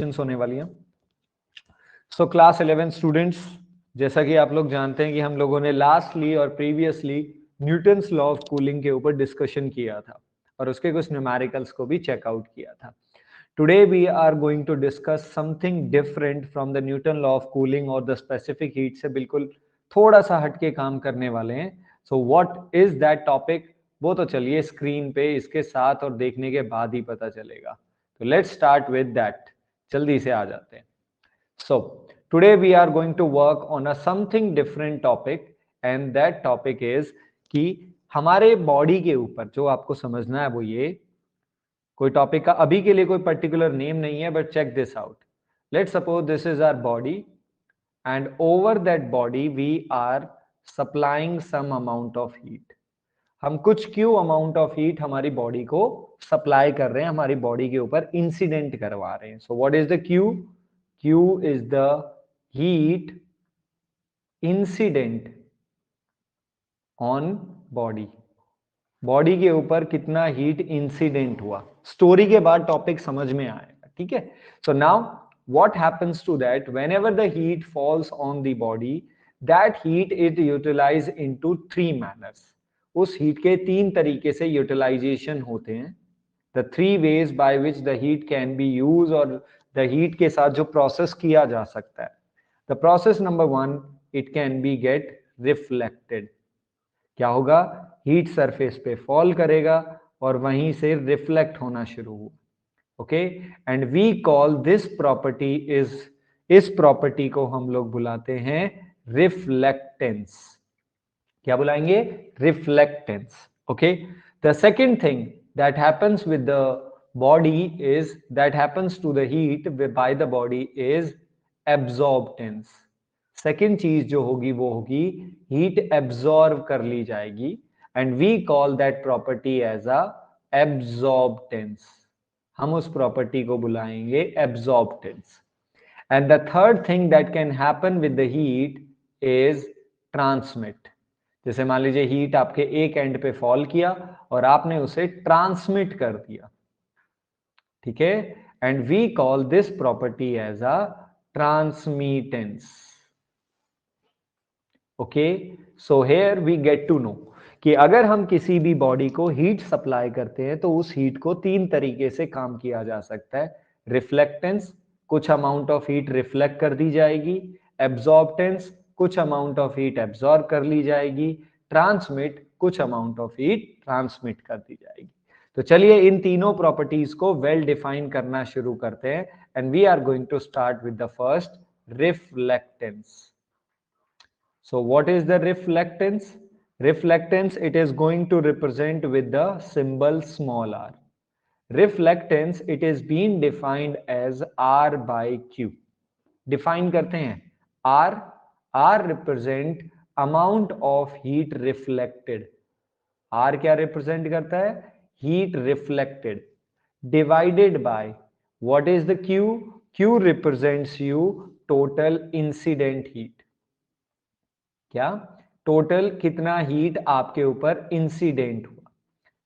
होने वाली हैं। सो क्लास 11 स्टूडेंट्स, जैसा कि आप लोग जानते हैं कि हम लोगों ने लास्टली और previously Newton's law of cooling के ऊपर डिस्कशन किया था और उसके कुछ न्यूमेरिकल्स को भी चेकआउट किया था। Today we are going to discuss something different from the Newton law of cooling और द स्पेसिफिक हीट से बिल्कुल थोड़ा सा हटके काम करने वाले हैं। So what is that topic, वो तो चलिए स्क्रीन पे इसके साथ और देखने के बाद ही पता चलेगा। तो लेट्स स्टार्ट विद दैट, जल्दी से आ जाते हैं। So today we are going to work on a something different topic and that topic is कि हमारे बॉडी के ऊपर जो आपको समझना है वो ये, कोई टॉपिक का अभी के लिए कोई पर्टिकुलर नेम नहीं है, but check this out. Let's suppose this is our body and over that body we are supplying some amount of heat. हम कुछ क्यू अमाउंट ऑफ हीट हमारी बॉडी को सप्लाई कर रहे हैं, हमारी बॉडी के ऊपर इंसिडेंट करवा रहे हैं। So what is the Q? Q is the heat incident on body। Body के ऊपर कितना हीट इंसिडेंट हुआ, स्टोरी के बाद टॉपिक समझ में आएगा, ठीक है। So now what happens to that whenever the heat falls on the body, that heat is utilized into three manners। उस हीट के तीन तरीके से यूटिलाइजेशन होते हैं। the three ways by which the heat can be used और the heat के साथ जो प्रोसेस किया जा सकता है। the process number one, it can be get reflected। क्या होगा? हीट सरफेस पे फॉल करेगा और वहीं से रिफ्लेक्ट होना शुरू हुआ। Okay, and we call this property इस प्रॉपर्टी को हम लोग बुलाते हैं रिफ्लेक्टेंस। क्या बुलाएंगे? Reflectance. Okay, the second thing that happens with the body is that happens to the heat by the body is absorbance। Second चीज जो होगी वो होगी हीट एब्जॉर्ब कर ली जाएगी and we call that property as a absorptance. हम उस प्रॉपर्टी को बुलाएंगे absorptance. And the third thing that can happen with the heat is transmit. जैसे मान लीजिए हीट आपके एक एंड पे फॉल किया और आपने उसे ट्रांसमिट कर दिया, ठीक है, and we call this property as a transmittance. Okay, so here we get to know कि अगर हम किसी भी बॉडी को हीट सप्लाई करते हैं तो उस हीट को तीन तरीके से काम किया जा सकता है। रिफ्लेक्टेंस, कुछ अमाउंट ऑफ हीट रिफ्लेक्ट कर दी जाएगी। एब्जॉर्बटेंस, कुछ अमाउंट ऑफ हीट एब्जॉर्ब कर ली जाएगी। ट्रांसमिट, कुछ अमाउंट ऑफ हीट ट्रांसमिट कर दी जाएगी। तो चलिए इन तीनों प्रॉपर्टीज को वेल डिफाइन करना शुरू करते हैं and we are going to start with the first, reflectance. So what is the reflectance? Reflectance, it is going to represent with the symbol small r. Reflectance, it is being defined as R by Q। Define करते हैं R represent amount of heat reflected। R क्या represent करता है? Heat reflected divided by what is the Q? Q represents you total incident heat। क्या? Total कितना heat आपके ऊपर incident हुआ,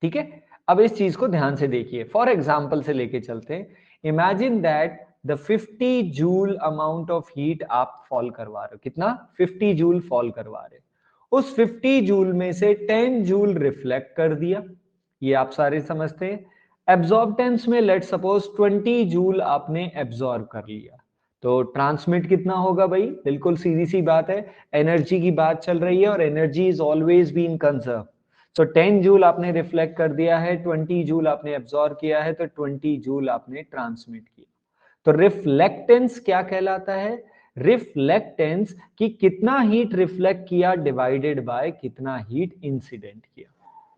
ठीक है। अब इस चीज को ध्यान से देखिए, फॉर एग्जांपल से लेके चलते हैं। Imagine that the 50 joule amount of heat आप फॉल करवा रहे हो। कितना? 50 जूल फॉल करवा रहे हो। उस 50 जूल में से 10 जूल रिफ्लेक्ट कर दिया, ये आप सारे समझते हैं। एब्जॉर्बटेंस में लेट सपोज 20 जूल आपने एब्जॉर्ब कर लिया, तो ट्रांसमिट कितना होगा भाई? बिल्कुल सीधी सी बात है, एनर्जी की बात चल रही है और energy is always being conserve. So 10 joule आपने रिफ्लेक्ट कर दिया है, 20 जूल आपने एब्जॉर्ब किया है, तो 20 जूल आपने ट्रांसमिट किया। तो रिफ्लेक्टेंस क्या कहलाता है? रिफ्लेक्टेंस कि कितना हीट रिफ्लेक्ट किया डिवाइडेड बाय कितना हीट इंसिडेंट किया,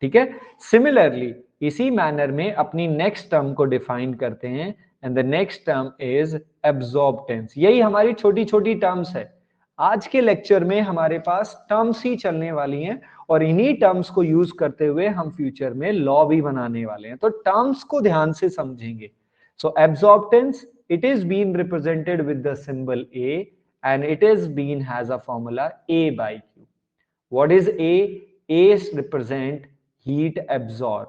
ठीक है। सिमिलरली इसी मैनर में अपनी नेक्स्ट टर्म को डिफाइन करते हैं and the next term is absorptance. यही हमारी छोटी छोटी टर्म्स है। आज के लेक्चर में हमारे पास टर्म्स ही चलने वाली हैं और इन्हीं टर्म्स को यूज करते हुए हम फ्यूचर में लॉ भी बनाने वाले हैं, तो टर्म्स को ध्यान से समझेंगे। सो एब्जॉर्बटेंस, it is being represented with the symbol A and it is being has a formula A by Q। What is A? A represent heat absorb।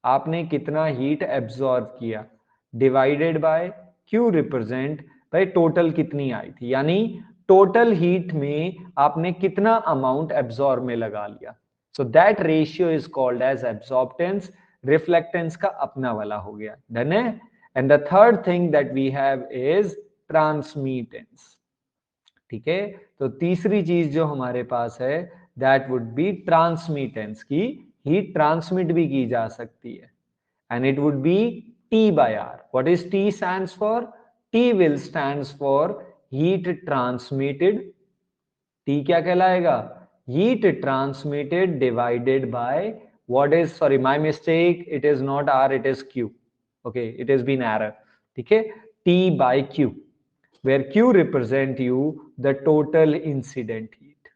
आपने कितना हीट एब्जॉर्ब किया डिवाइडेड बाय Q रिप्रेजेंट भाई total कितनी आई थी, यानी total heat में आपने कितना अमाउंट एब्जॉर्ब में लगा लिया. So that ratio is called as absorptance. Reflectance का अपना वाला हो गया. डन है. And the third thing that we have is transmittance. ठीक है, तो तीसरी चीज जो हमारे पास है दैट वुड बी ट्रांसमिटेंस, की हीट ट्रांसमिट भी की जा सकती है. And it would be T by R. What is T stands for? T will stands for heat transmitted. T क्या कहलाएगा? Heat transmitted divided by what is, sorry, my mistake, it is not R, it is Q. Okay, it has been error. ठीक है, T by Q, where Q represent you the total incident heat.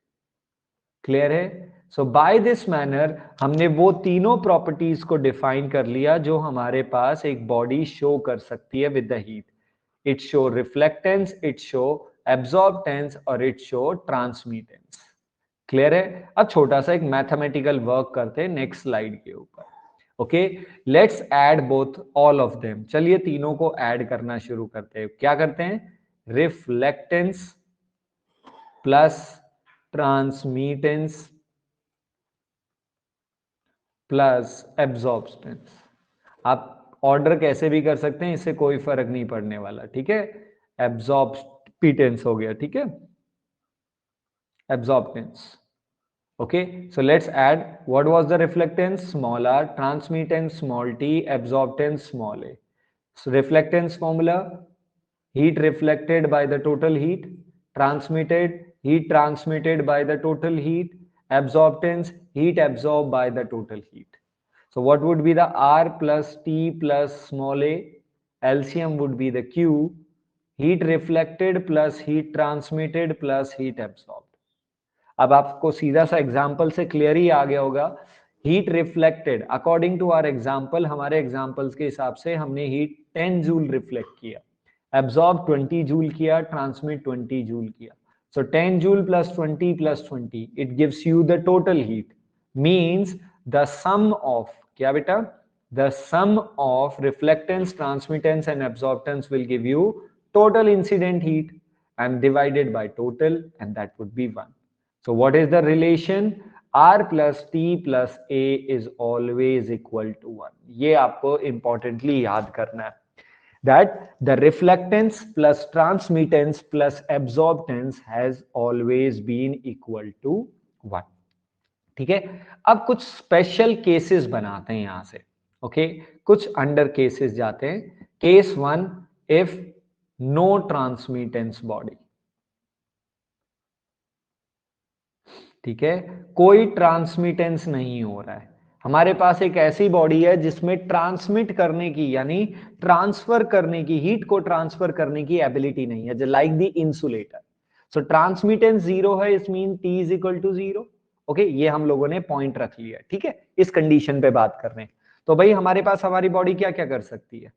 Clear है. सो by this manner हमने वो तीनों properties को define कर लिया जो हमारे पास एक बॉडी शो कर सकती है with the heat. It show reflectance, it show absorptance और इट शो ट्रांसमिटेंस. क्लियर है. अब छोटा सा एक मैथमेटिकल वर्क करते हैं नेक्स्ट स्लाइड के ऊपर. Okay, let's add both all of them. चलिए तीनों को ऐड करना शुरू करते हैं. क्या करते हैं? Reflectance plus transmittance plus absorptance. आप ऑर्डर कैसे भी कर सकते हैं, इससे कोई फर्क नहीं पड़ने वाला. ठीक है, एब्जॉर्बटेंस हो गया. ठीक है, absorptance. Okay, so let's add. What was the reflectance? Small r, transmittance small t, absorptance small a. So reflectance formula: heat reflected by the total heat, transmitted, heat transmitted by the total heat, absorbance, heat absorbed by the total heat. So what would be the R plus T plus small a? LCM would be the Q. Heat reflected plus heat transmitted plus heat absorbed. अब आपको सीधा सा example से clear ही आ गया होगा. Heat reflected according to our example, हमारे examples के हिसाब से हमने हीट 10 जूल रिफ्लेक्ट किया, एब्जॉर्ब 20 जूल किया, ट्रांसमिट 20 जूल किया. So 10 joule plus 20 it gives you the total heat. Means the sum of, क्या बेटा? The sum of reflectance, transmittance and absorptance will give you total incident heat and divided by total, and that would be 1. So what is the relation? R plus T plus A is always equal to 1. ये आपको importantly याद करना है. That the reflectance plus transmittance plus absorbance has always been equal to 1. ठीक है, अब कुछ special cases बनाते हैं यहां से. ओके, कुछ अंडर केसेस जाते हैं. Case 1, if no transmittance body. ठीक है, कोई ट्रांसमिटेंस नहीं हो रहा है. हमारे पास एक ऐसी बॉडी है जिसमें ट्रांसमिट करने की, यानी ट्रांसफर करने की, हीट को ट्रांसफर करने की एबिलिटी नहीं है, like the insulator. So transmittance zero है, इस mean T is equal to zero. Okay, ये हम लोगों ने पॉइंट रख लिया. ठीक है, इस कंडीशन पे बात कर रहे हैं. तो भाई हमारे पास हमारी बॉडी क्या क्या कर सकती है?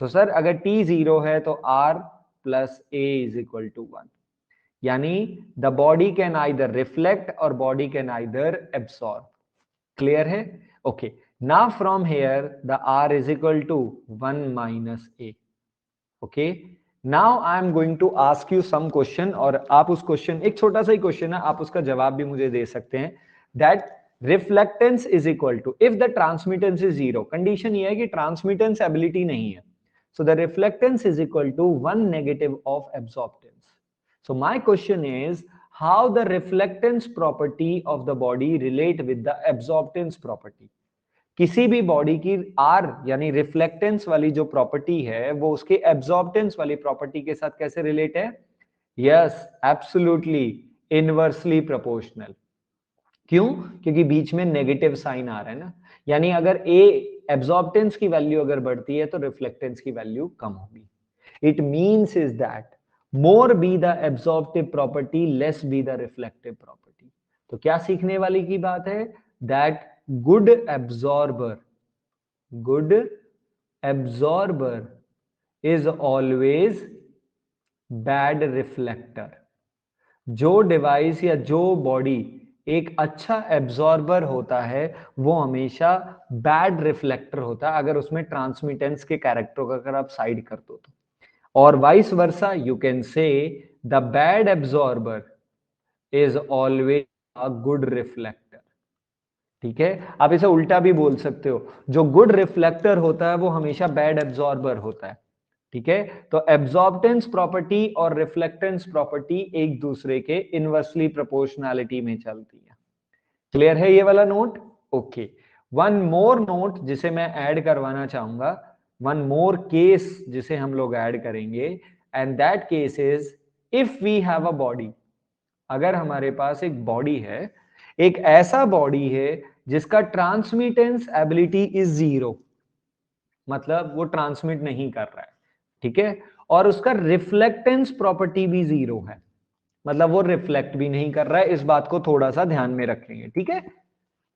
तो सर अगर टी जीरो है तो R plus A is equal to 1. यानी the body can either reflect और body can either absorb. Clear है? Okay, now from here the R is equal to 1 minus A. Okay, now I am going to ask you some question, और आप उस question, एक छोटा सा ही question है, आप उसका जवाब भी मुझे दे सकते हैं. That reflectance is equal to, if the transmittance is zero, condition ये है कि ट्रांसमिटेंस एबिलिटी नहीं है, so the reflectance is equal to 1 negative of absorbance. So my question is, how the reflectance property of the body relate with the absorbance property? किसी भी body की R यानी reflectance वाली जो प्रॉपर्टी है वो उसके एब्जॉर्बटेंस वाली प्रॉपर्टी के साथ कैसे रिलेट है? Yes, absolutely inversely proportional. क्यों? क्योंकि बीच में नेगेटिव साइन आ रहा है ना. यानी अगर A एब्जॉर्बटेंस की वैल्यू अगर बढ़ती है तो रिफ्लेक्टेंस की वैल्यू कम होगी. It means is that more be the absorptive property, less be the reflective property. तो क्या सीखने वाली की बात है? That good absorber is always bad reflector. जो डिवाइस या जो बॉडी एक अच्छा एब्जॉर्बर होता है वो हमेशा बैड रिफ्लेक्टर होता है, अगर उसमें ट्रांसमिटेंस के कैरेक्टर को अगर आप साइड कर दो तो. और vice versa you can say the bad absorber is always a good reflector. ठीक है, आप इसे उल्टा भी बोल सकते हो, जो गुड रिफ्लेक्टर होता है वो हमेशा बैड एब्जॉर्बर होता है। ठीक है, तो एब्जॉर्बटेंस प्रॉपर्टी और रिफ्लेक्टेंस प्रॉपर्टी एक दूसरे के इनवर्सली प्रोपोर्शनैलिटी में चलती है। क्लियर है ये वाला note? Okay, one more note जिसे मैं ऐड करवाना चाहूंगा, वन मोर केस जिसे हम लोग ऐड करेंगे, and that case is if we have a body. अगर हमारे पास एक बॉडी है, एक ऐसा बॉडी है जिसका ट्रांसमिटेंस एबिलिटी इज जीरो, मतलब वो ट्रांसमिट नहीं कर रहा है, ठीक है, और उसका रिफ्लेक्टेंस प्रॉपर्टी भी जीरो है, मतलब वो रिफ्लेक्ट भी नहीं कर रहा है। इस बात को थोड़ा सा ध्यान में रखेंगे। ठीक है,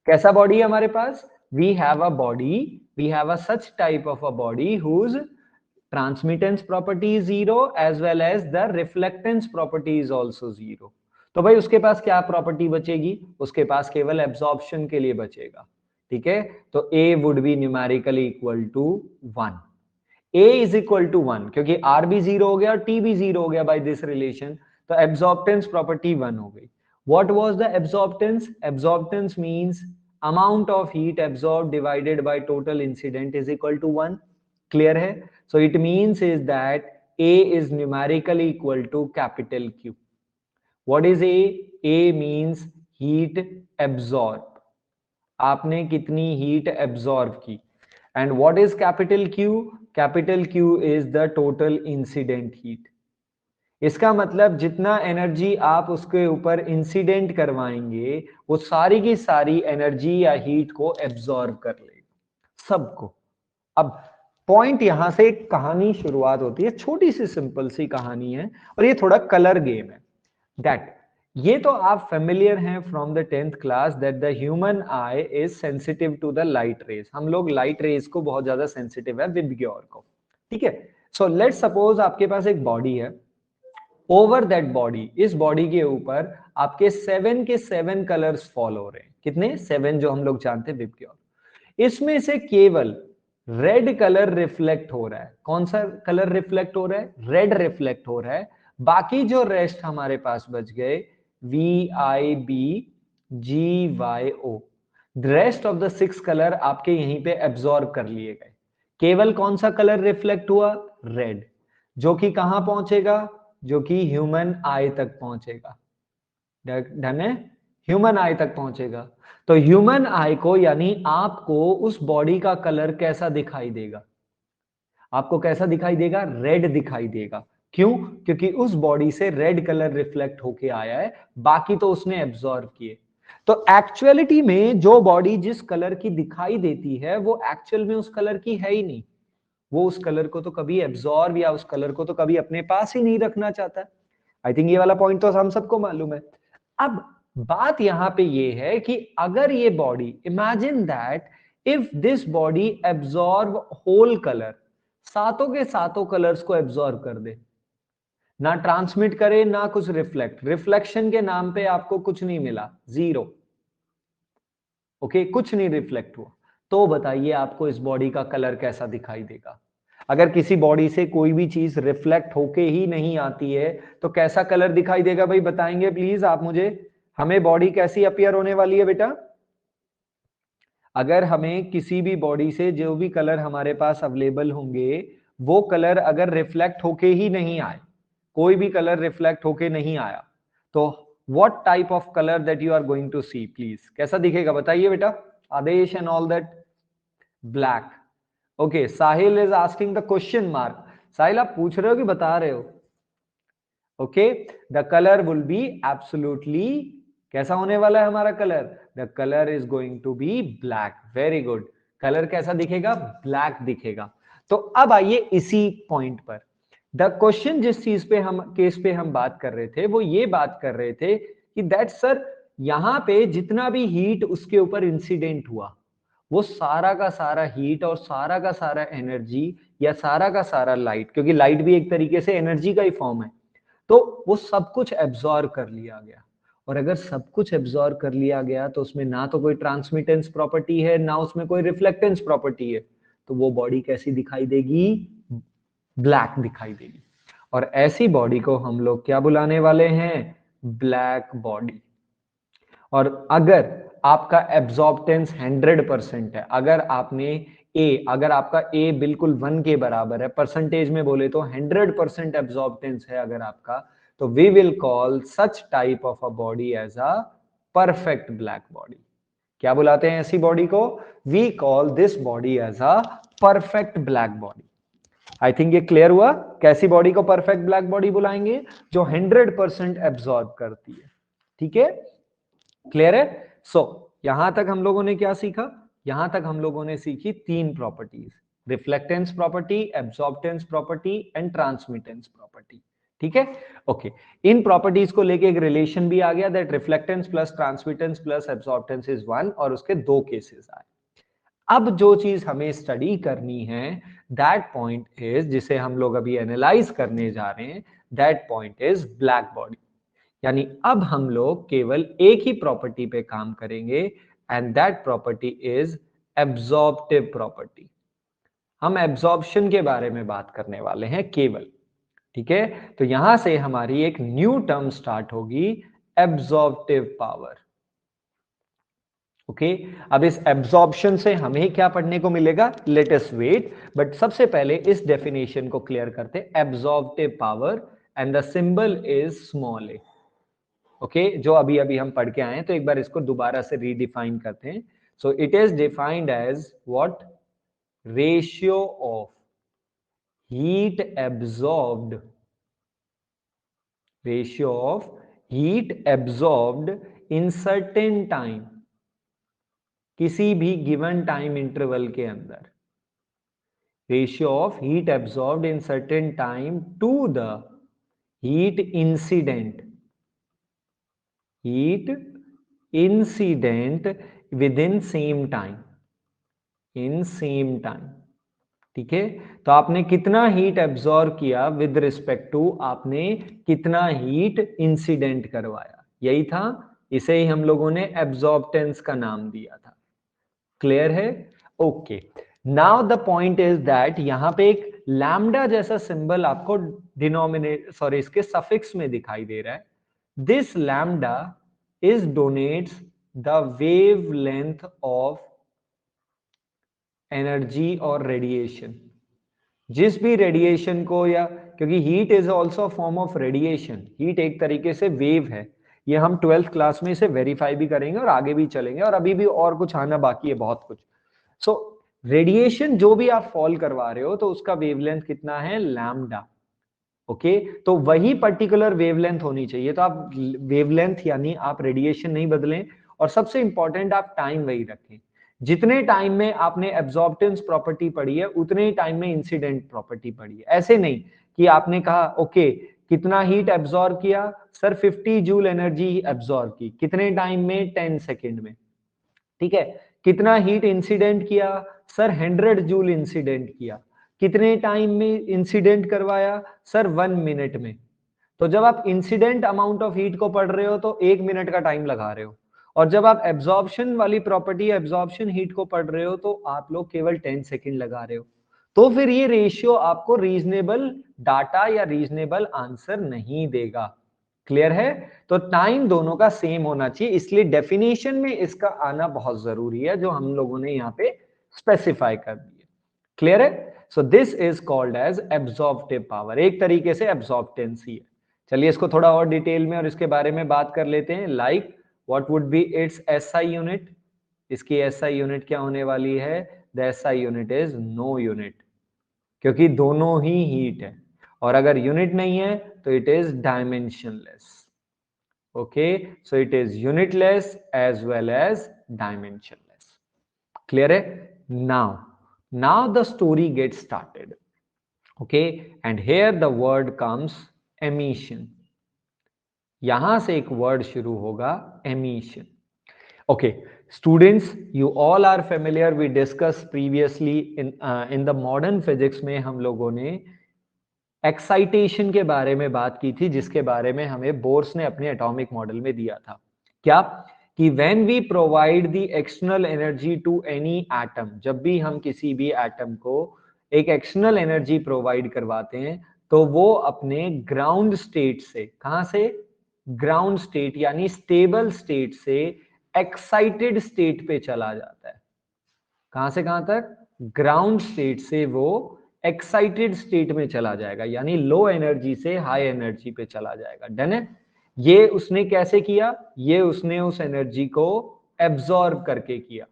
कैसा बॉडी है हमारे पास? We have a body, we have a such type of a body whose transmittance property is zero as well as the reflectance property is also zero. तो भाई उसके पास क्या प्रॉपर्टी बचेगी? उसके पास केवल एब्जॉर्प्शन के लिए बचेगा। ठीक है, तो A would be numerically equal to 1। A is equal to 1 क्योंकि R भी जीरो हो गया और T भी जीरो हो गया बाय दिस रिलेशन, तो एब्जॉर्प्टेंस प्रॉपर्टी 1 हो गई। What was the absorptance? Absorptance means amount of heat absorbed divided by total incident is equal to 1. Clear है? So it means is that A is numerically equal to capital Q. What is A? A means heat absorb. आपने कितनी heat absorb की। And what is capital Q? Capital Q is the total incident heat. इसका मतलब जितना energy आप उसके ऊपर incident करवाएंगे वो सारी की सारी एनर्जी या हीट को एब्जॉर्ब कर लेगा, सबको। अब पॉइंट यहां से एक कहानी शुरुआत होती है, छोटी सी सिंपल सी कहानी है और ये थोड़ा कलर गेम है। दैट ये तो आप फेमिलियर हैं from the 10th class that the human eye is sensitive to the light rays. हम लोग लाइट रेज को बहुत ज्यादा सेंसिटिव है, विबग्योर को। ठीक है, सो लेट्स सपोज आपके पास एक बॉडी है, ओवर दैट बॉडी, इस बॉडी के ऊपर आपके 7 के 7 कलर्स फॉल हो रहे हैं। कितने? 7, जो हम लोग जानते हैं विबग्योर। इसमें से केवल रेड कलर रिफ्लेक्ट हो रहा है। कौन सा कलर रिफ्लेक्ट हो रहा है? रेड रिफ्लेक्ट हो रहा है। बाकी जो रेस्ट हमारे पास बच गए, VIBGYO, rest of the 6 colour आपके यहीं पे एब्जॉर्ब कर लिए गए। केवल कौन सा कलर रिफ्लेक्ट हुआ? रेड, जो कि कहां पहुंचेगा? जो कि ह्यूमन आई तक पहुंचेगा। डन है? ह्यूमन आई तक पहुंचेगा। तो ह्यूमन आई को यानी आपको उस बॉडी का कलर कैसा दिखाई देगा? आपको कैसा दिखाई देगा? रेड दिखाई देगा। क्यों? क्योंकि उस बॉडी से रेड कलर रिफ्लेक्ट होके आया है, बाकी तो उसने एब्जॉर्ब किए। तो एक्चुअलिटी में जो बॉडी जिस कलर की दिखाई देती है वो एक्चुअल में उस कलर की है ही नहीं। वो उस कलर को तो कभी एब्जॉर्ब या उस कलर को तो कभी अपने पास ही नहीं रखना चाहता। आई थिंक ये वाला पॉइंट तो हम सबको मालूम है। अब बात यहां पे ये है कि अगर ये body, imagine that if this body absorb whole colour, सातों के सातों कलर्स को एब्जॉर्ब कर दे, ना ट्रांसमिट करे ना कुछ रिफ्लेक्ट, रिफ्लेक्शन के नाम पे आपको कुछ नहीं मिला, जीरो। ओके, कुछ नहीं रिफ्लेक्ट हुआ, तो बताइए आपको इस बॉडी का कलर कैसा दिखाई देगा? अगर किसी बॉडी से कोई भी चीज रिफ्लेक्ट होके ही नहीं आती है तो कैसा कलर दिखाई देगा भाई? बताएंगे प्लीज आप मुझे। हमें बॉडी कैसी अपीयर होने वाली है बेटा? अगर हमें किसी भी बॉडी से जो भी कलर हमारे पास अवेलेबल होंगे, वो कलर अगर रिफ्लेक्ट होके ही नहीं आए, कोई भी कलर रिफ्लेक्ट होके नहीं आया, तो what type of colour that you are going to see? Please कैसा दिखेगा बताइए बेटा? Adesh and all that. Black. Okay, Sahil is asking the question mark. Sahil आप पूछ रहे हो कि बता रहे हो? Okay, the colour will be absolutely, कैसा होने वाला है हमारा colour? The colour is going to be black. Very good. Colour कैसा दिखेगा? ब्लैक दिखेगा। तो अब आइए इसी पॉइंट पर, द क्वेश्चन जिस चीज पे हम केस पे हम बात कर रहे थे वो ये बात कर रहे थे कि दैट सर, यहां पे जितना भी हीट उसके ऊपर इंसिडेंट हुआ, वो सारा का सारा हीट और सारा का सारा एनर्जी या सारा का सारा लाइट, क्योंकि लाइट भी एक तरीके से एनर्जी का ही फॉर्म है, तो वो सब कुछ एब्जॉर्ब कर लिया गया। और अगर सब कुछ एब्जॉर्ब कर लिया गया तो उसमें ना तो कोई ट्रांसमिटेंस प्रॉपर्टी है ना उसमें कोई रिफ्लेक्टेंस प्रॉपर्टी है, तो वो बॉडी कैसी दिखाई देगी? ब्लैक दिखाई देगी। और ऐसी बॉडी को हम लोग क्या बुलाने वाले हैं? Black body. और अगर आपका एब्जॉर्प्टेंस 100% है, अगर आपका ए बिल्कुल 1 के बराबर है, परसेंटेज में बोले तो 100% एब्जॉर्प्टेंस है अगर आपका, तो we will call such type of a body as a perfect black body. क्या बुलाते हैं ऐसी बॉडी को? We call this body as a perfect black body. I think ये क्लियर हुआ, कैसी बॉडी को परफेक्ट ब्लैक बॉडी बुलाएंगे? जो 100% एब्जॉर्ब करती है। ठीक है, क्लियर है? यहां तक हम लोगों ने क्या सीखा? यहां तक हम लोगों ने सीखी 3 properties, reflectance property, absorptance property and transmittance property. ठीक है, ओके। इन प्रॉपर्टीज को लेके एक रिलेशन भी आ गया, that reflectance plus transmittance plus absorptance is 1, और उसके 2 केसेस आए। अब जो चीज हमें स्टडी करनी है, दैट पॉइंट इज, जिसे हम लोग अभी एनालाइज करने जा रहे हैं, that point is black body. यानी अब हम लोग केवल एक ही प्रॉपर्टी पे काम करेंगे, and that property is absorptive property. हम एब्जॉर्प्शन के बारे में बात करने वाले हैं केवल। ठीक है, तो यहां से हमारी एक न्यू टर्म स्टार्ट होगी, एब्जॉर्प्टिव पावर। ओके, अब इस एब्जॉर्प्शन से हमें क्या पढ़ने को मिलेगा? लेट अस वेट, बट सबसे पहले इस डेफिनेशन को क्लियर करते हैं। Absorptive power and the symbol is small A. Okay, जो अभी अभी हम पढ़ के आए हैं, तो एक बार इसको दोबारा से रीडिफाइन करते हैं। So it is defined as what? Ratio of heat absorbed, ratio of heat absorbed in certain time, किसी भी गिवन टाइम इंटरवल के अंदर, ratio of heat absorbed in certain time to the heat incident, heat incident within same time, in same time. ठीक है, तो आपने कितना heat absorb किया विद रिस्पेक्ट टू आपने कितना हीट इंसिडेंट करवाया, यही था। इसे ही हम लोगों ने एब्जॉर्प्टेंस का नाम दिया था। क्लियर है? Okay, now the point is that यहां पे एक लैम्डा जैसा सिंबल आपको इसके सफिक्स में दिखाई दे रहा है। This lambda is denotes the wave length of energy और रेडिएशन। जिस भी रेडिएशन को, या क्योंकि heat is also form of radiation, heat एक तरीके से वेव है, ये हम 12th क्लास में इसे वेरीफाई भी करेंगे और आगे भी चलेंगे, और अभी भी और कुछ आना बाकी है, बहुत कुछ। सो रेडिएशन जो भी आप फॉल करवा रहे हो, तो उसका वेवलेंथ कितना है? लैम्डा। ओके, तो वही पर्टिकुलर वेवलेंथ होनी चाहिए। तो आप वेवलेंथ यानी आप रेडिएशन नहीं बदलें, और सबसे इंपॉर्टेंट आप टाइम वही रखें। जितने टाइम में आपने एब्जॉर्प्टेंस प्रॉपर्टी पढ़ी है, उतने ही टाइम में इंसिडेंट प्रॉपर्टी पढ़ी है। ऐसे नहीं कि आपने कहा ओके कितना हीट एब्जॉर्ब किया सर, 50 जूल एनर्जी एब्जॉर्ब की, कितने टाइम में? 10 सेकेंड में। ठीक है, कितना हीट इंसिडेंट किया सर? 100 जूल इंसिडेंट किया, कितने टाइम में इंसिडेंट करवाया सर? 1 मिनट में। तो जब आप इंसिडेंट अमाउंट ऑफ हीट को पढ़ रहे हो तो 1 मिनट का टाइम लगा रहे हो, और जब आप एब्जॉर्प्शन वाली प्रॉपर्टी, एब्जॉर्प्शन हीट को पढ़ रहे हो, तो आप लोग केवल 10 सेकेंड लगा रहे हो। तो फिर ये रेशियो आपको रीजनेबल डाटा या रीजनेबल आंसर नहीं देगा। क्लियर है? तो टाइम दोनों का सेम होना चाहिए, इसलिए डेफिनेशन में इसका आना बहुत जरूरी है, जो हम लोगों ने यहाँ पे स्पेसिफाई कर दिया। क्लियर है? So this is called as absorptive power, एक तरीके से एब्जॉर्प्टेंसी है। चलिए इसको थोड़ा और डिटेल में और इसके बारे में बात कर लेते हैं। Like what would be its SI unit? इसकी एसआई यूनिट क्या होने वाली है? The SI unit is no unit, क्योंकि दोनों ही हीट है, और अगर यूनिट नहीं है तो it is dimensionless. Okay, so it is unitless as well as dimensionless. Clear है? Now the story get started. Okay, and here the word comes emission. यहां से एक वर्ड शुरू होगा, emission. Okay students, you all are familiar, we discuss previously in the modern physics में हम लोगों ने एक्साइटेशन के बारे में बात की थी, जिसके बारे में हमें बोर्स ने अपने एटॉमिक मॉडल में दिया था। क्या? कि when we provide the external energy to any atom, जब भी हम किसी भी एटम को एक एक्सटर्नल एनर्जी प्रोवाइड करवाते हैं, तो वो अपने ग्राउंड स्टेट से, कहां से, ग्राउंड स्टेट यानी स्टेबल स्टेट से एक्साइटेड स्टेट पे चला जाता है। कहां से कहां तक, ग्राउंड स्टेट से वो एक्साइटेड स्टेट में चला जाएगा, यानी लो एनर्जी से हाई एनर्जी पे चला जाएगा। डन है। ये उसने कैसे किया, ये उसने उस एनर्जी को एब्जॉर्ब करके किया।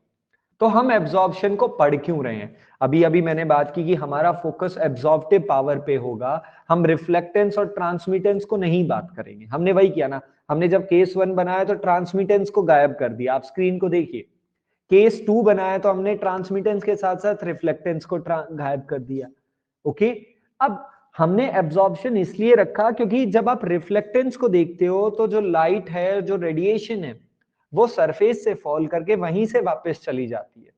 तो हम एब्जॉर्प्शन को पढ़ क्यों रहे हैं, अभी अभी मैंने बात की कि हमारा फोकस एब्जॉर्प्टिव पावर पे होगा, हम रिफ्लेक्टेंस और ट्रांसमिटेंस को नहीं बात करेंगे। हमने वही किया ना, हमने जब केस 1 बनाया तो ट्रांसमिटेंस को गायब कर दिया, आप स्क्रीन को देखिए। केस 2 बनाया तो हमने ट्रांसमिटेंस के साथ साथ रिफ्लेक्टेंस को गायब कर दिया। ओके, अब हमने एब्जॉर्प्शन इसलिए रखा क्योंकि जब आप रिफ्लेक्टेंस को देखते हो तो जो लाइट है, जो रेडिएशन है, वो सरफेस से फॉल करके वहीं से वापस चली जाती है।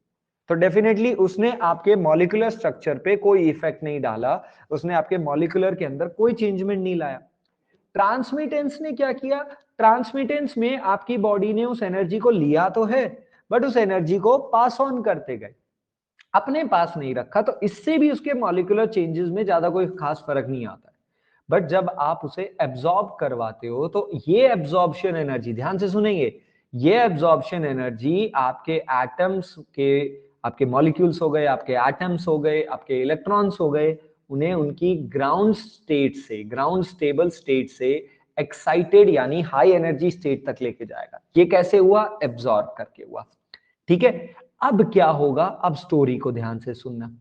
तो डेफिनेटली उसने आपके मॉलिक्यूलर स्ट्रक्चर पे कोई इफेक्ट नहीं डाला, उसने आपके मॉलिक्यूलर के अंदर कोई चेंजमेंट नहीं लाया। ट्रांसमिटेंस ने क्या किया, ट्रांसमिटेंस में आपकी बॉडी ने उस एनर्जी को लिया तो है, बट उस एनर्जी को पास ऑन करते गए, अपने पास नहीं रखा। तो इससे भी उसके मॉलिक्यूलर चेंजेस में ज्यादा कोई खास फर्क नहीं आता है। बट जब आप उसे एब्जॉर्ब करवाते हो तो ये एब्जॉर्प्शन एनर्जी, ध्यान से सुनेंगे, ये एब्जॉर्प्शन एनर्जी आपके एटम्स के, आपके मॉलिक्यूल्स हो गए, आपके एटम्स हो गए, आपके इलेक्ट्रॉन्स हो गए, उन्हें उनकी ग्राउंड स्टेट से, ग्राउंड स्टेबल स्टेट से एक्साइटेड यानी हाई एनर्जी स्टेट तक लेके जाएगा। ये कैसे हुआ, एब्जॉर्ब करके हुआ। ठीक है, अब क्या होगा, अब स्टोरी को ध्यान से सुनना।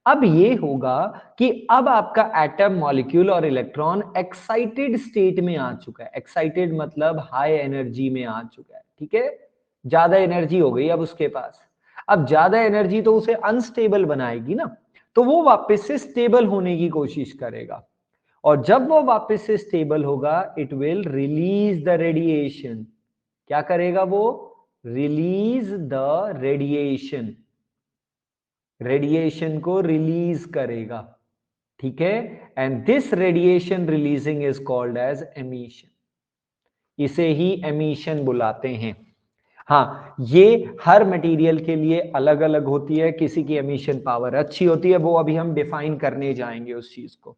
अब ये होगा कि अब आपका एटम, मॉलिक्यूल और इलेक्ट्रॉन एक्साइटेड स्टेट में आ चुका है। एक्साइटेड मतलब हाई एनर्जी में आ चुका है। ठीक है, ज्यादा एनर्जी हो गई अब उसके पास। अब ज्यादा एनर्जी तो उसे अनस्टेबल बनाएगी ना, तो वो वापस से स्टेबल होने की कोशिश करेगा, और जब वो वापस से स्टेबल होगा it will release the radiation. क्या करेगा वो, रिलीज द रेडिएशन, रेडिएशन को रिलीज करेगा। ठीक है, and this radiation releasing is called as emission, इसे ही एमिशन बुलाते हैं। हाँ, ये हर मटेरियल के लिए अलग अलग होती है, किसी की एमिशन पावर अच्छी होती है, वो अभी हम डिफाइन करने जाएंगे उस चीज को।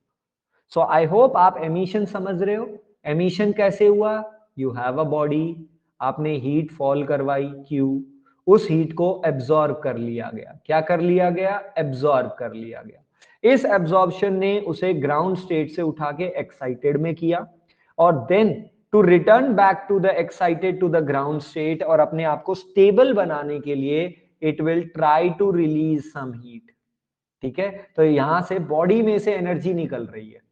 सो आई होप आप एमिशन समझ रहे हो। एमिशन कैसे हुआ, यू हैव अ बॉडी, आपने हीट फॉल करवाई क्यू, उस हीट को एब्जॉर्ब कर लिया गया। क्या कर लिया गया, एब्जॉर्ब कर लिया गया। इस एब्जॉर्प्शन ने उसे ग्राउंड स्टेट से उठा के एक्साइटेड में किया, और then to return back to the excited to the ground state, और अपने आप को स्टेबल बनाने के लिए it will try to release some heat. ठीक है, तो यहां से बॉडी में से एनर्जी निकल रही है।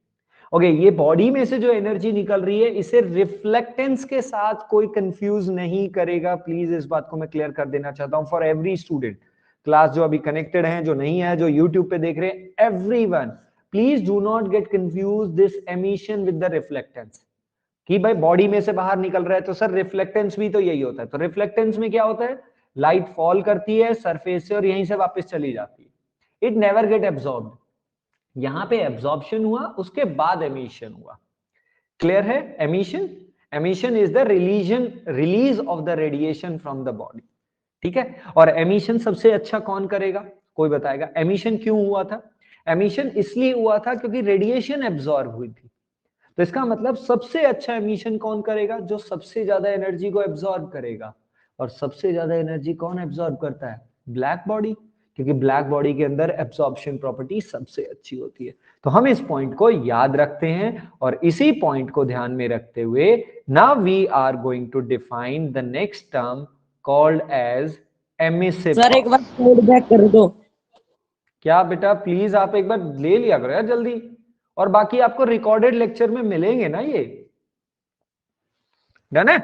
ओके, ये बॉडी में से जो एनर्जी निकल रही है इसे रिफ्लेक्टेंस के साथ कोई कंफ्यूज नहीं करेगा, प्लीज इस बात को मैं क्लियर कर देना चाहता हूं फॉर एवरी स्टूडेंट। क्लास जो अभी कनेक्टेड हैं, जो नहीं है, जो यूट्यूब पे देख रहे हैं, everyone please do not get confuse this emission with the reflectance, कि भाई बॉडी में से बाहर निकल रहा है तो सर रिफ्लेक्टेंस भी तो यही होता है। तो रिफ्लेक्टेंस में क्या होता है, लाइट फॉल करती है सरफेस से और यहीं से वापस चली जाती है, इट नेवर गेट एब्जॉर्ब्ड। यहां पे एब्जॉर्प्शन हुआ, उसके बाद एमिशन हुआ। क्लियर है, emission, emission is the release of the radiation from the body. ठीक है, और एमिशन सबसे अच्छा कौन करेगा, कोई बताएगा एमिशन क्यों हुआ था। एमिशन इसलिए हुआ था क्योंकि रेडिएशन एब्जॉर्ब हुई थी। तो इसका मतलब सबसे अच्छा एमिशन कौन करेगा, जो सबसे ज्यादा एनर्जी को एब्जॉर्ब करेगा। और सबसे ज्यादा एनर्जी कौन एब्जॉर्ब करता है, ब्लैक बॉडी, क्योंकि ब्लैक बॉडी के अंदर एब्जॉर्प्शन प्रॉपर्टी सबसे अच्छी होती है। तो हम इस पॉइंट को याद रखते हैं, और इसी पॉइंट को ध्यान में रखते हुए now we are going to define the next term called as emissive. Sir एक बार कोड बैक कर दो। क्या बेटा, प्लीज आप एक बार ले लिया करो यार जल्दी, और बाकी आपको रिकॉर्डेड लेक्चर में मिलेंगे ना ये। डन है,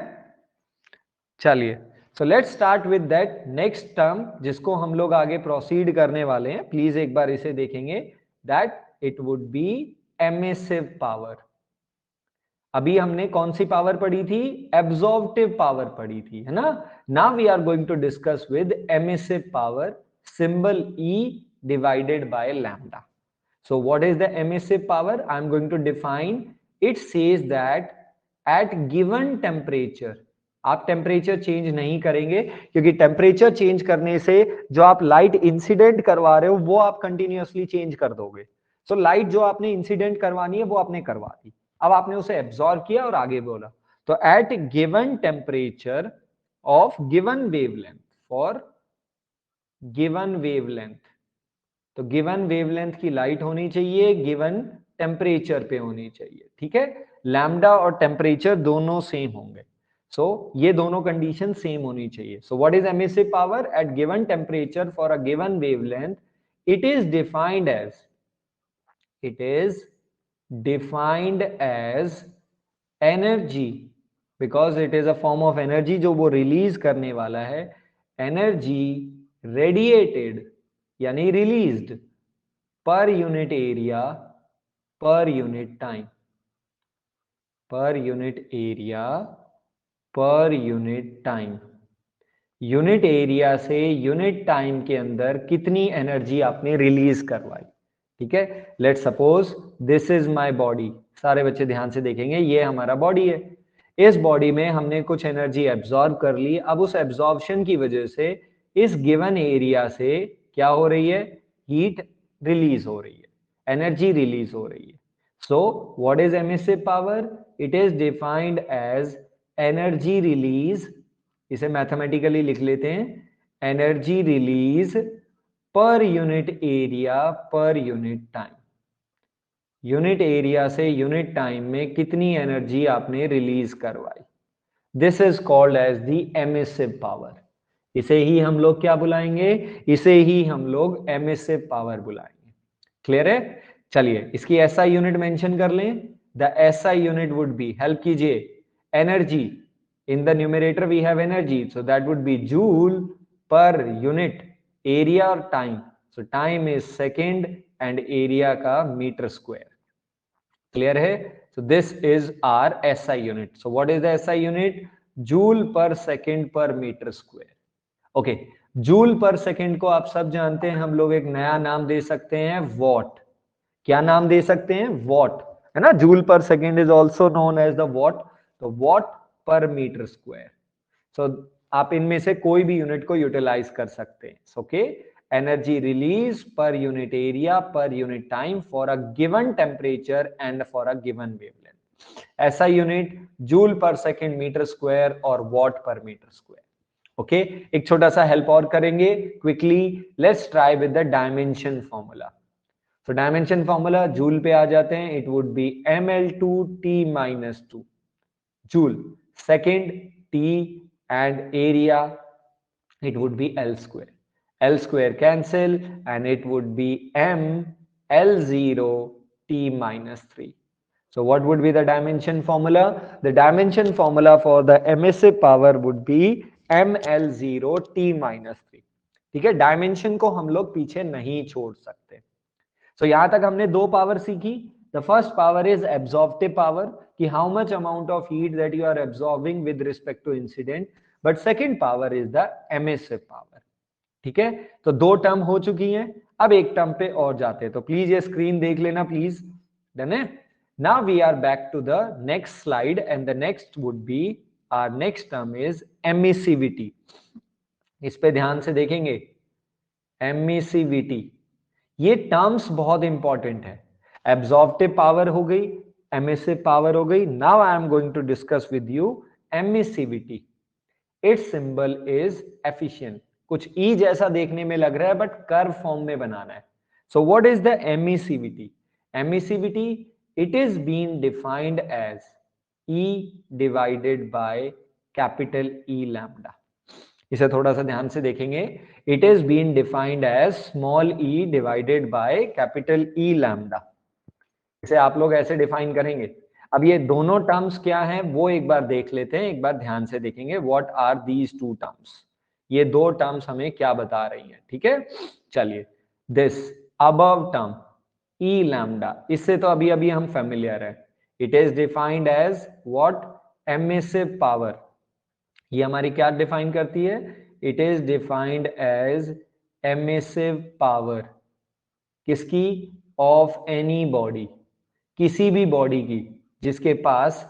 चलिए, so let's start with that next term जिसको हम लोग आगे प्रोसीड करने वाले हैं। प्लीज एक बार इसे देखेंगे, that it would B emissive power. अभी हमने कौन सी पावर पढ़ी थी, एब्जॉर्प्टिव पावर पढ़ी थी, है ना। Now we are going to discuss with emissive power, symbol E divided by lambda. So what is the emissive power? I am going to define. It says that at given temperature, आप temperature change नहीं करेंगे, क्योंकि temperature change करने से जो आप light incident करवा रहे हो वो आप कंटिन्यूअसली चेंज कर दोगे। सो लाइट जो आपने इंसिडेंट करवानी है वो आपने करवा दी, अब आपने उसे एब्जॉर्ब किया और आगे बोला। तो at given temperature of given wavelength for given wavelength, तो गिवन वेवलेंथ की लाइट होनी चाहिए, गिवन टेम्परेचर पे होनी चाहिए, ठीक है। लैम्डा और टेम्परेचर दोनों सेम होंगे, सो ये दोनों कंडीशन सेम होनी चाहिए। So what is emissive power at given temperature for a given wavelength? It is defined as, it is defined as energy, because it is a form of energy जो वो release करने वाला है, energy radiated यानी released पर unit area per unit time, पर unit area per unit time. Unit area से unit time के अंदर कितनी एनर्जी आपने रिलीज करवाई, ठीक है। Let suppose this is my body, सारे बच्चे ध्यान से देखेंगे, ये हमारा बॉडी है, इस बॉडी में हमने कुछ एनर्जी एब्जॉर्ब कर ली, अब उस एब्जॉर्प्शन की वजह से इस गिवन एरिया से क्या हो रही है, हीट रिलीज हो रही है, एनर्जी रिलीज हो रही है। So what is emissive power? It is defined as energy release, इसे मैथमेटिकली लिख लेते हैं, energy release per unit area per unit time. Unit area से यूनिट टाइम में कितनी एनर्जी आपने रिलीज करवाई, this is called as the emissive power. इसे ही हम लोग क्या बुलाएंगे, इसे ही हम लोग एमिसिव पावर बुलाएंगे। क्लियर है? चलिए इसकी एसआई यूनिट मेंशन कर लें। The SI unit would be, help कीजिए, energy in the numerator we have energy, so that would be joule per unit area or time, so time is second and area का meter square। clear है? so this is our SI unit। so what is the SI unit? joule per second per meter square। Okay, joule per second को आप सब जानते हैं, हम लोग एक नया नाम दे सकते हैं, वॉट। क्या नाम दे सकते हैं? वॉट, है ना। Joule per second is also known as the watt, तो watt per metre square. So आप इनमें से कोई भी यूनिट को यूटिलाइज कर सकते हैं। Okay, energy release per unit area per unit time for a given temperature and for a given wavelength. ऐसा unit joule per second metre square और watt per metre square. Okay, एक छोटा सा help और करेंगे quickly, let's try with the dimension formula. तो dimension formula joule पे आ जाते हैं, it would be ml2t-2 joule, second t and area it would be L square, L square cancel and it would be m L0 t-3। so what would be the dimension formula? The dimension formula for the emissive power would be mL0 t-3। ठीक है, dimension को हम लोग पीछे नहीं छोड़ सकते। सो यहां तक हमने दो पावर सीखी। The first power is absorptive power, कि how much amount of heat that you are absorbing with respect to incident. But second power is the emissive power. ठीक है, तो दो टर्म हो चुकी हैं, अब एक टर्म पे और जाते हैं, तो प्लीज ये स्क्रीन देख लेना प्लीज। डन है? Now we are back to the next slide and the next would be our next term is emissivity. इस पे ध्यान से देखेंगे, एमिसिविटी, ये टर्म्स बहुत इंपॉर्टेंट है। एब्जॉर्प्टिव पावर हो गई, एमिसिव पावर हो गई। Now I am going to discuss with you emissivity. Its symbol is efficient, कुछ ई जैसा देखने में लग रहा है बट कर्व फॉर्म में बनाना है। So what is the emissivity? Emissivity, it is been defined as E divided by capital E lambda. इसे थोड़ा सा ध्यान से देखेंगे, it is been defined as small E divided by capital E lambda. इसे आप लोग ऐसे डिफाइन करेंगे। अब ये दोनों टर्म्स क्या हैं वो एक बार देख लेते हैं, एक बार ध्यान से देखेंगे, what are these two terms. ये दो टर्म्स हमें क्या बता रही हैं, ठीक है। चलिए, this above term E lambda, इससे तो अभी अभी हम फेमिलियर है। It is defined as what? Emissive power. ये हमारी क्या डिफाइन करती है? It is defined as emissive power. किसकी? ऑफ एनी बॉडी, किसी भी बॉडी की जिसके पास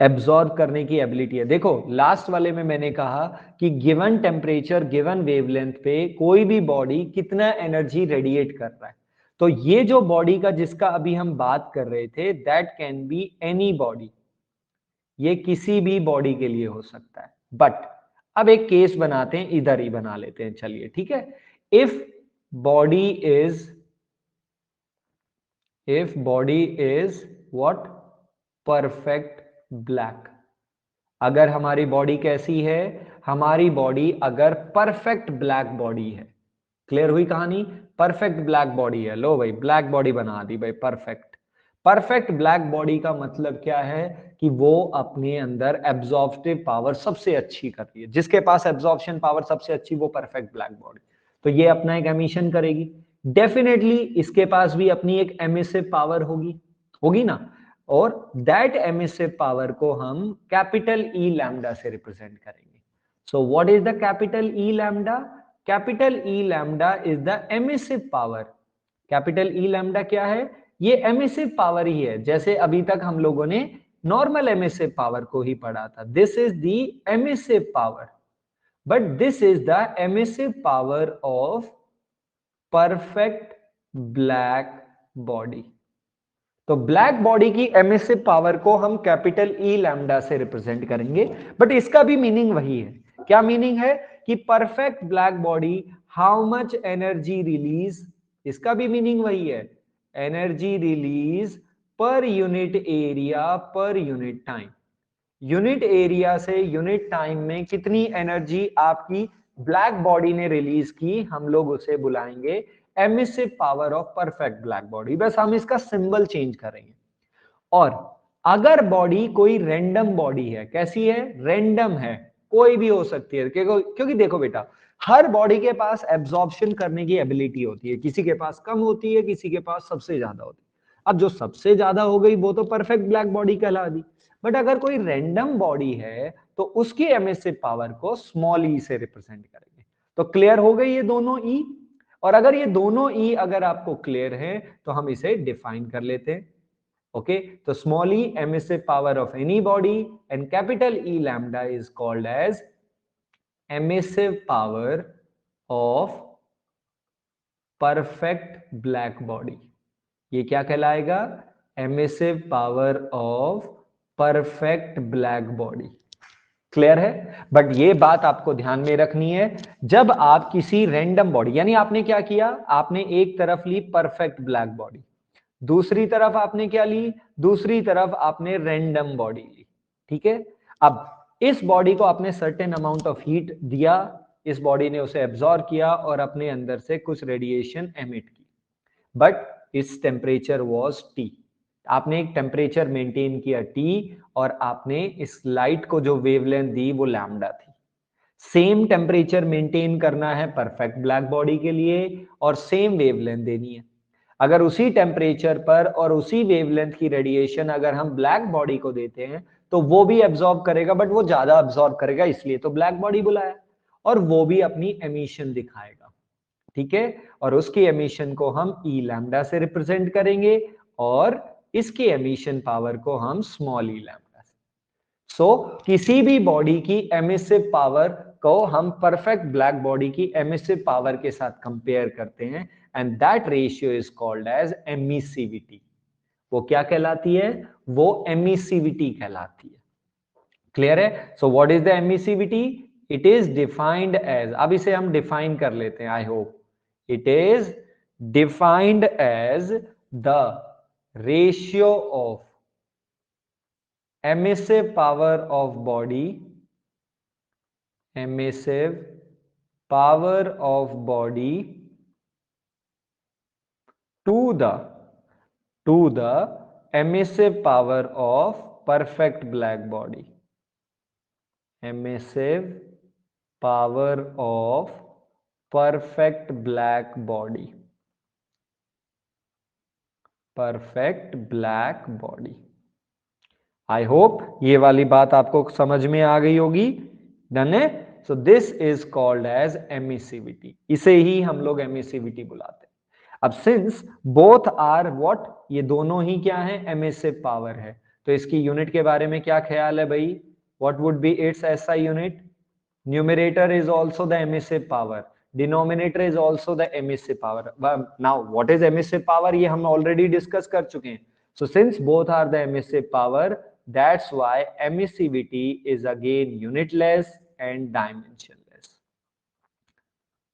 एब्जॉर्ब करने की एबिलिटी है। देखो लास्ट वाले में मैंने कहा कि गिवन टेम्परेचर गिवन वेवलेंथ पे कोई भी बॉडी कितना एनर्जी रेडिएट कर रहा है, तो ये जो बॉडी का जिसका अभी हम बात कर रहे थे, that can be any body, ये किसी भी बॉडी के लिए हो सकता है। बट अब एक केस बनाते हैं, इधर ही बना लेते हैं, चलिए ठीक है। If body is what, perfect black, अगर हमारी बॉडी कैसी है, हमारी बॉडी अगर परफेक्ट ब्लैक बॉडी है, क्लियर हुई कहानी, परफेक्ट ब्लैक बॉडी है, लो भाई ब्लैक बॉडी बना दी भाई, परफेक्ट ब्लैक बॉडी का मतलब क्या है कि वो अपने अंदर एब्जॉर्प्टिव पावर सबसे अच्छी कर रही है, जिसके पास एब्जॉर्प्शन पावर सबसे अच्छी वो परफेक्ट ब्लैक बॉडी, तो ये अपना एक एमिशन करेगी। डेफिनेटली इसके पास भी अपनी एक एमिसिव पावर होगी, होगी ना, और दैट एमिसिव पावर को हम कैपिटल ई लैम्डा से रिप्रेजेंट करेंगे। सो what is the capital E lambda? Capital E lambda is the emissive power. Capital E lambda क्या है? ये एमिसिव पावर ही है, जैसे अभी तक हम लोगों ने नॉर्मल एमिसिव पावर को ही पढ़ा था। This is the emissive power, but this is the emissive power of perfect black body. तो ब्लैक बॉडी की एमिसिव पावर को हम कैपिटल ई लैम्डा से रिप्रेजेंट करेंगे, बट इसका भी मीनिंग वही है। क्या मीनिंग है? कि perfect black body how much energy release, इसका भी मीनिंग वही है, energy release per unit area per unit time. Unit area से यूनिट टाइम में कितनी एनर्जी आपकी ब्लैक बॉडी ने रिलीज की, हम लोग उसे बुलाएंगे emissive power of perfect black body. बस हम इसका सिंबल चेंज करेंगे। और अगर बॉडी कोई रैंडम बॉडी है, कैसी है? रैंडम है, कोई भी हो सकती है, क्योंकि देखो बेटा, हर बॉडी के पास एब्जॉर्प्शन करने की एबिलिटी होती है, किसी के पास कम होती है, किसी के पास सबसे ज्यादा होती है। अब जो सबसे ज्यादा हो गई वो तो परफेक्ट ब्लैक बॉडी कहला दी, बट अगर कोई रैंडम बॉडी है तो उसकी एमिसिव पावर को स्मॉल ई से रिप्रेजेंट करेंगे। तो क्लियर हो गई ये दोनों ई। और अगर ये दोनों ई अगर आपको क्लियर है तो हम इसे डिफाइन कर लेते हैं। ओके, तो small E emissive power of any body and capital E lambda is called as emissive power of perfect black body. ये क्या कहलाएगा? Emissive power of perfect black body. Clear है? बट ये बात आपको ध्यान में रखनी है, जब आप किसी रैंडम बॉडी, यानी आपने क्या किया, आपने एक तरफ ली परफेक्ट ब्लैक बॉडी, दूसरी तरफ आपने क्या ली, दूसरी तरफ आपने रैंडम बॉडी ली, ठीक है। अब इस बॉडी को आपने सर्टेन अमाउंट ऑफ हीट दिया, इस बॉडी ने उसे एब्जॉर्ब किया और अपने अंदर से कुछ रेडिएशन एमिट की, बट इस टेम्परेचर वाज टी। आपने एक टेम्परेचर मेंटेन किया टी, और आपने इस लाइट को जो वेवलेंथ दी वो लैम्डा थी। सेम टेम्परेचर मेंटेन करना है परफेक्ट ब्लैक बॉडी के लिए, और सेम वेवलेंथ देनी है। अगर उसी टेम्परेचर पर और उसी वेवलेंथ की रेडिएशन अगर हम ब्लैक बॉडी को देते हैं तो वो भी एब्जॉर्ब करेगा, बट वो ज्यादा एब्जॉर्ब करेगा, इसलिए तो ब्लैक बॉडी बुलाया, और वो भी अपनी एमिशन दिखाएगा, ठीक है। और उसकी एमिशन को हम ई लैम्डा से रिप्रेजेंट करेंगे, और इसकी एमिशन पावर को हम स्मॉल ई लैम्डा से। सो किसी भी बॉडी की एमिसिव पावर को हम परफेक्ट ब्लैक बॉडी की एमिसिव पावर के साथ कंपेयर करते हैं, and that ratio is called as emissivity. वो क्या कहलाती है? वो एमिसिविटी कहलाती है। क्लियर है? So what is the emissivity? It is defined as, अब इसे हम डिफाइन कर लेते हैं, I hope. It is defined as the ratio of emissive power of body, emissive power of body to the emissive power of perfect black body. Emissive power of perfect black body, perfect black body. I hope ये वाली बात आपको समझ में आ गई होगी। Done है? So this is called as emissivity, इसे ही हम लोग एमिसिविटी बुलाते हैं। अब सिंस बोथ आर व्हाट, ये दोनों ही क्या है? एमिसिव पावर है, तो इसकी यूनिट के बारे में क्या ख्याल है भाई? What would be its SI unit? Numerator is also the emissive power, denominator is also the emissive power. Now what is emissive power, ये हम ऑलरेडी डिस्कस कर चुके हैं. So since both are the emissive power, that's why emissivity is again unitless and dimensionless.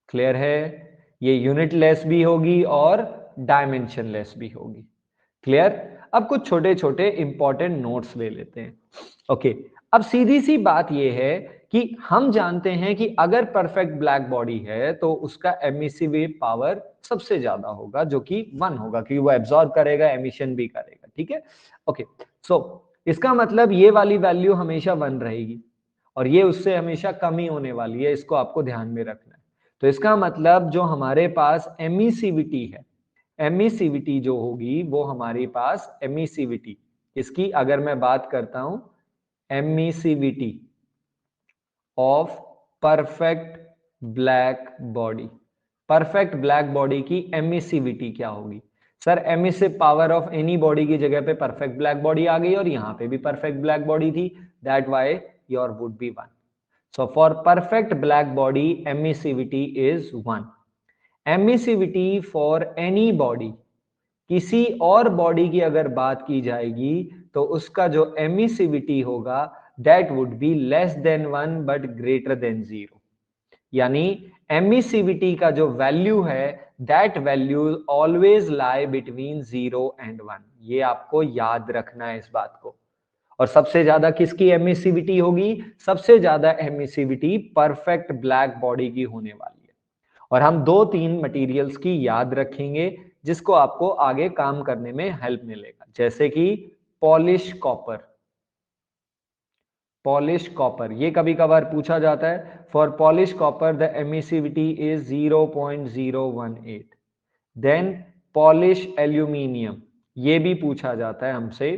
Clear है, ये unitless भी होगी और डायमेंशनलेस भी होगी. क्लियर. अब कुछ छोटे छोटे इंपॉर्टेंट नोट्स ले लेते हैं. ओके, अब सीधी सी बात ये है कि हम जानते हैं कि अगर परफेक्ट ब्लैक बॉडी है तो उसका एमिसिव पावर सबसे ज्यादा होगा, जो कि 1 होगा, क्योंकि वो एब्जॉर्ब करेगा, एमिशन भी करेगा. ठीक है. ओके, सो इसका मतलब ये वाली वैल्यू हमेशा 1 रहेगी और ये उससे हमेशा कम ही होने वाली है. इसको आपको ध्यान में रखना है. तो इसका मतलब जो हमारे पास एमिसिविटी है, एमिसिविटी जो होगी वो हमारे पास एमिसिविटी इसकी अगर मैं बात करता हूं, emissivity of perfect black body, perfect black body की एमिसिविटी क्या होगी? Sir emissive power of any body की जगह पे परफेक्ट ब्लैक बॉडी आ गई और यहां पे भी परफेक्ट ब्लैक बॉडी थी, that why your would be 1. So for perfect black body, emissivity is 1. Emissivity for any body, किसी और बॉडी की अगर बात की जाएगी तो उसका जो emissivity होगा that would be less than 1 but greater than 0. यानी emissivity का जो वैल्यू है that value always lie between 0 and 1. ये आपको याद रखना है इस बात को. और सबसे ज्यादा किसकी एमिसिविटी होगी? सबसे ज्यादा एमिसिविटी परफेक्ट ब्लैक बॉडी की होने वाली है. और हम 2-3 मटेरियल्स की याद रखेंगे जिसको आपको आगे काम करने में हेल्प मिलेगा, जैसे कि पॉलिश कॉपर. पॉलिश कॉपर ये कभी कभार पूछा जाता है. For polish copper the emissivity is 0.018. Then polish aluminium, ये भी पूछा जाता है हमसे,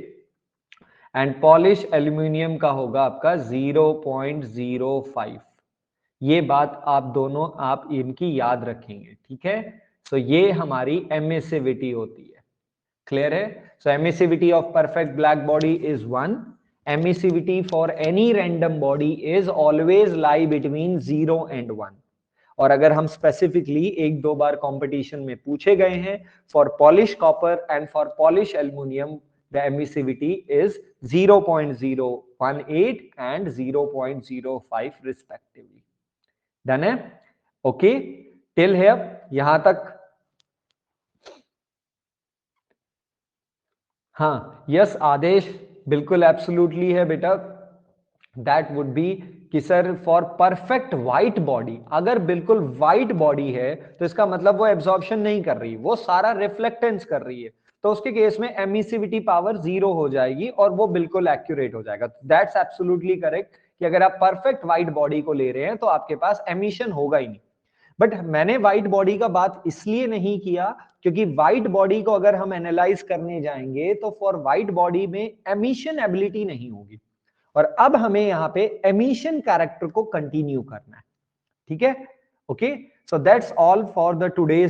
एंड पॉलिश एल्यूमिनियम का होगा आपका 0.05. ये बात आप दोनों आप इनकी याद रखेंगे. ठीक है. सो ये हमारी एमिसिविटी होती है. क्लियर है. So emissivity of perfect black body is 1. Emissivity for any random body is always lie between 0 and 1. और अगर हम स्पेसिफिकली 1-2 बार कंपटीशन में पूछे गए हैं for polish copper and for polish aluminium, the emissivity is 0.018 and 0.05 respectively. Done है. Okay, till here यहां तक. हाँ यस आदेश, बिल्कुल एब्सोल्युटली है बेटा. दैट वुड बी कि sir for perfect white body, अगर बिल्कुल व्हाइट बॉडी है तो इसका मतलब वो एब्जॉर्प्शन नहीं कर रही, वो सारा रिफ्लेक्टेंस कर रही है, तो उसके केस में एमिसिविटी पावर 0 हो जाएगी और वो बिल्कुल एक्यूरेट हो जाएगा. दैट्स एब्सोल्युटली करेक्ट कि अगर आप परफेक्ट व्हाइट बॉडी को ले रहे हैं तो आपके पास एमिशन होगा ही नहीं. बट मैंने व्हाइट बॉडी का बात इसलिए नहीं किया क्योंकि व्हाइट बॉडी को अगर हम एनालाइज करने जाएंगे तो फॉर व्हाइट बॉडी में एमिशन एबिलिटी नहीं होगी और अब हमें यहां पे एमिशन कैरेक्टर को कंटिन्यू करना है. ठीक है. Okay, so that's all for the today's